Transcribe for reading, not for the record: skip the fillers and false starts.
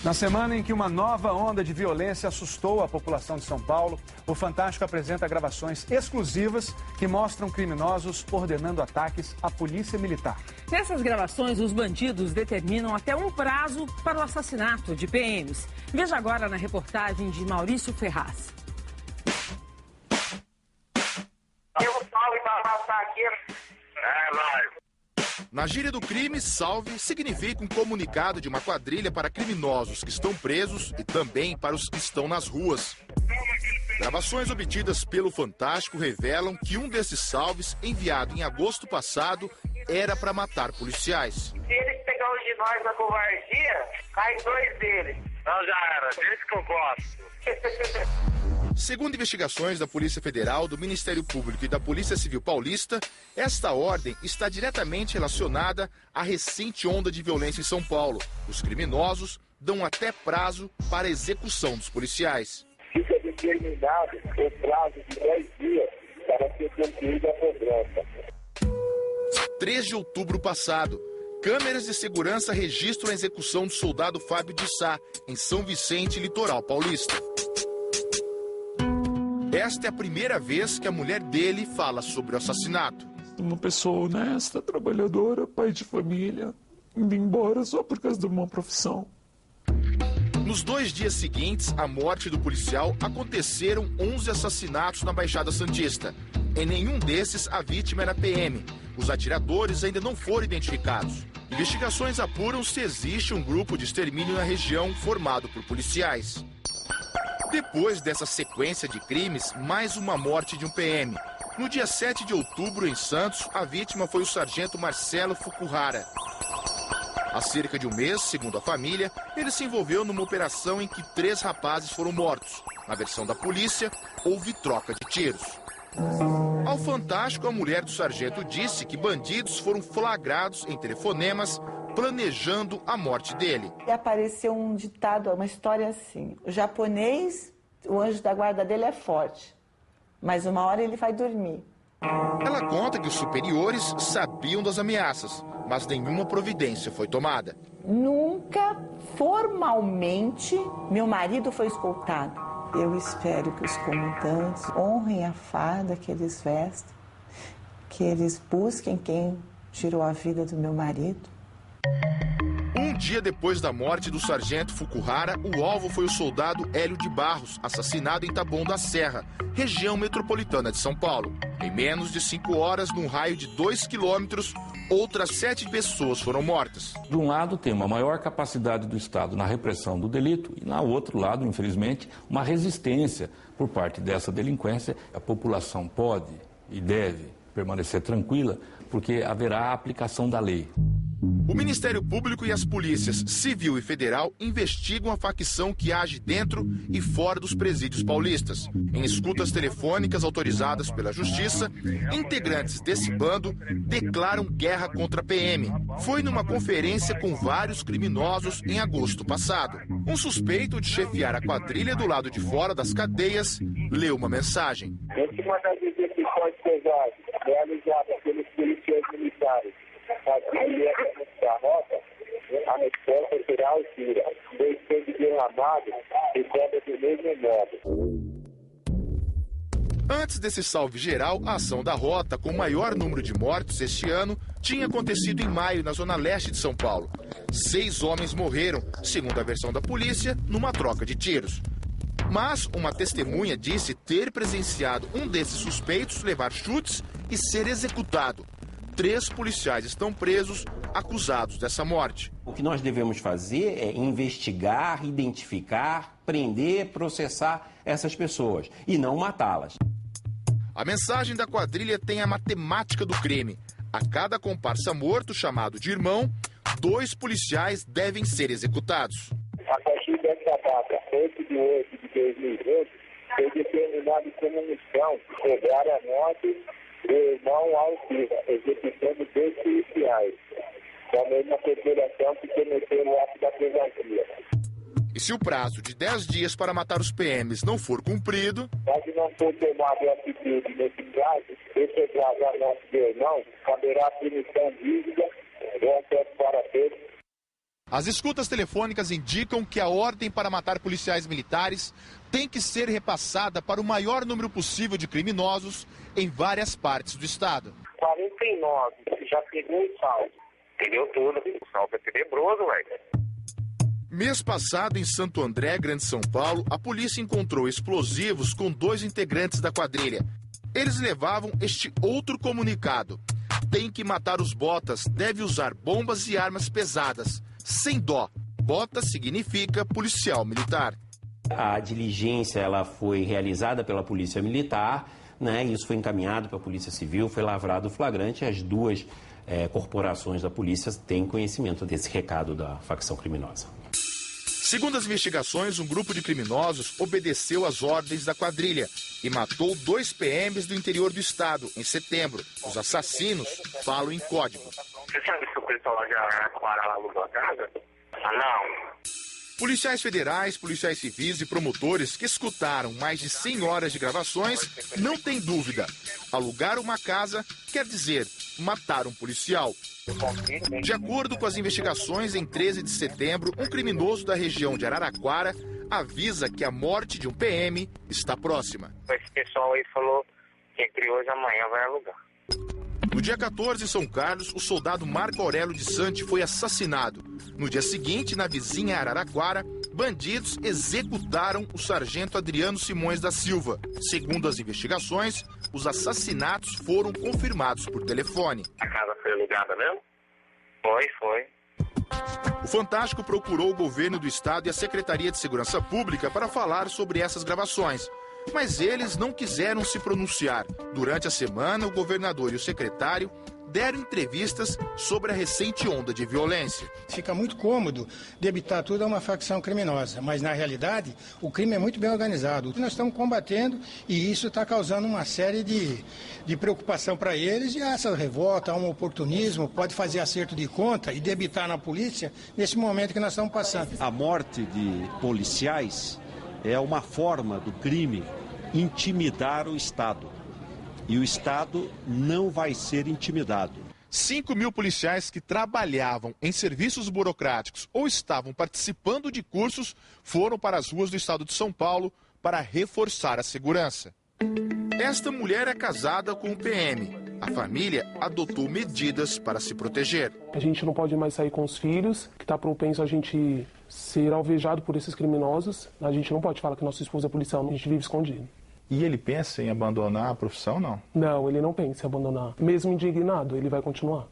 Na semana em que uma nova onda de violência assustou a população de São Paulo, o Fantástico apresenta gravações exclusivas que mostram criminosos ordenando ataques à polícia militar. Nessas gravações, os bandidos determinam até um prazo para o assassinato de PMs. Veja agora na reportagem de Maurício Ferraz. Eu salve para passar aqui. Vai. Na gíria do crime, salve significa um comunicado de uma quadrilha para criminosos que estão presos e também para os que estão nas ruas. Gravações obtidas pelo Fantástico revelam que um desses salves, enviado em agosto passado, era para matar policiais. Se eles pegarem os de nós na covardia, cai 2 deles. Não, já era, desse que eu gosto. Segundo investigações da Polícia Federal, do Ministério Público e da Polícia Civil Paulista, esta ordem está diretamente relacionada à recente onda de violência em São Paulo. Os criminosos dão até prazo para a execução dos policiais. Fica determinado o prazo de 10 dias para ser concluída a cobrança. 3 de outubro passado, câmeras de segurança registram a execução do soldado Fábio de Sá, em São Vicente, litoral paulista. Esta é a primeira vez que a mulher dele fala sobre o assassinato. Uma pessoa honesta, trabalhadora, pai de família, indo embora só por causa de uma profissão. Nos 2 dias seguintes à morte do policial, aconteceram 11 assassinatos na Baixada Santista. Em nenhum desses, a vítima era PM. Os atiradores ainda não foram identificados. Investigações apuram se existe um grupo de extermínio na região formado por policiais. Depois dessa sequência de crimes, mais uma morte de um PM. No dia 7 de outubro, em Santos, a vítima foi o sargento Marcelo Fukuhara. Há cerca de um mês, segundo a família, ele se envolveu numa operação em que 3 rapazes foram mortos. Na versão da polícia, houve troca de tiros. Ao Fantástico, a mulher do sargento disse que bandidos foram flagrados em telefonemas planejando a morte dele. E apareceu um ditado, uma história assim: o japonês, o anjo da guarda dele é forte, mas uma hora ele vai dormir. Ela conta que os superiores sabiam das ameaças, mas nenhuma providência foi tomada. Nunca, formalmente, meu marido foi escoltado. Eu espero que os comandantes honrem a farda que eles vestem, que eles busquem quem tirou a vida do meu marido. Um dia depois da morte do sargento Fukuhara, o alvo foi o soldado Hélio de Barros, assassinado em Taboão da Serra, região metropolitana de São Paulo. Em menos de 5 horas, num raio de 2 quilômetros, outras 7 pessoas foram mortas. De um lado, tem uma maior capacidade do Estado na repressão do delito e, no outro lado, infelizmente, uma resistência por parte dessa delinquência. A população pode e deve permanecer tranquila, porque haverá a aplicação da lei. O Ministério Público e as polícias civil e federal investigam a facção que age dentro e fora dos presídios paulistas. Em escutas telefônicas autorizadas pela Justiça, integrantes desse bando declaram guerra contra a PM. Foi numa conferência com vários criminosos em agosto passado. Um suspeito de chefiar a quadrilha do lado de fora das cadeias leu uma mensagem. Em cima das execuções pesadas realizadas pelos policiais militares, da rota, a resposta será altura. Dois sangue derramado e cobra do mesmo modo. Antes desse salve geral, a ação da rota, com o maior número de mortos este ano, tinha acontecido em maio, na zona leste de São Paulo. 6 homens morreram, segundo a versão da polícia, numa troca de tiros. Mas uma testemunha disse ter presenciado um desses suspeitos levar chutes e ser executado. 3 policiais estão presos, acusados dessa morte. O que nós devemos fazer é investigar, identificar, prender, processar essas pessoas e não matá-las. A mensagem da quadrilha tem a matemática do crime. A cada comparsa morto, chamado de irmão, 2 policiais devem ser executados. A partir dessa data, 8 de 8 de 2020, foi determinado como missão cobrar a morte do irmão Alcira, executando 2 policiais, da mesma corporação que cometeu o ato da pesadilla. E se o prazo de 10 dias para matar os PMs não for cumprido... Caso não for tomado atitude nesse prazo, efetuado a morte do irmão, caberá punição rígida ou até para todos As escutas telefônicas indicam que a ordem para matar policiais militares tem que ser repassada para o maior número possível de criminosos em várias partes do estado. 49, já pegou o saldo. Pegou tudo. O saldo é tenebroso, velho. Mês passado, em Santo André, Grande São Paulo, a polícia encontrou explosivos com 2 integrantes da quadrilha. Eles levavam este outro comunicado. Tem que matar os botas, deve usar bombas e armas pesadas, sem dó. Bota significa policial militar. A diligência ela foi realizada pela Polícia Militar, né? Isso foi encaminhado para a Polícia Civil, foi lavrado o flagrante. As duas corporações da polícia têm conhecimento desse recado da facção criminosa. Segundo as investigações, um grupo de criminosos obedeceu às ordens da quadrilha e matou 2 PMs do interior do estado, em setembro. Os assassinos falam em código. Você sabe se o pessoal lá de Araraquara alugou a casa? Não. Policiais federais, policiais civis e promotores que escutaram mais de 100 horas de gravações não têm dúvida. Alugar uma casa quer dizer matar um policial. De acordo com as investigações, em 13 de setembro, um criminoso da região de Araraquara avisa que a morte de um PM está próxima. Esse pessoal aí falou que entre hoje e amanhã vai alugar. No dia 14, em São Carlos, o soldado Marco Aurélio de Sante foi assassinado. No dia seguinte, na vizinha Araraquara, bandidos executaram o sargento Adriano Simões da Silva. Segundo as investigações, os assassinatos foram confirmados por telefone. A casa foi alugada mesmo? Foi. O Fantástico procurou o governo do estado e a Secretaria de Segurança Pública para falar sobre essas gravações. Mas eles não quiseram se pronunciar. Durante a semana, o governador e o secretário deram entrevistas sobre a recente onda de violência. Fica muito cômodo debitar tudo a uma facção criminosa, mas na realidade o crime é muito bem organizado. Nós estamos combatendo e isso está causando uma série de preocupação para eles e essa revolta, um oportunismo, pode fazer acerto de conta e debitar na polícia nesse momento que nós estamos passando. A morte de policiais é uma forma do crime intimidar o Estado. E o Estado não vai ser intimidado. 5.000 policiais que trabalhavam em serviços burocráticos ou estavam participando de cursos foram para as ruas do estado de São Paulo para reforçar a segurança. Esta mulher é casada com o PM. A família adotou medidas para se proteger. A gente não pode mais sair com os filhos, que está propenso a gente ser alvejado por esses criminosos. A gente não pode falar que nosso esposo é policial, a gente vive escondido. E ele pensa em abandonar a profissão, não? Não, ele não pensa em abandonar. Mesmo indignado, ele vai continuar.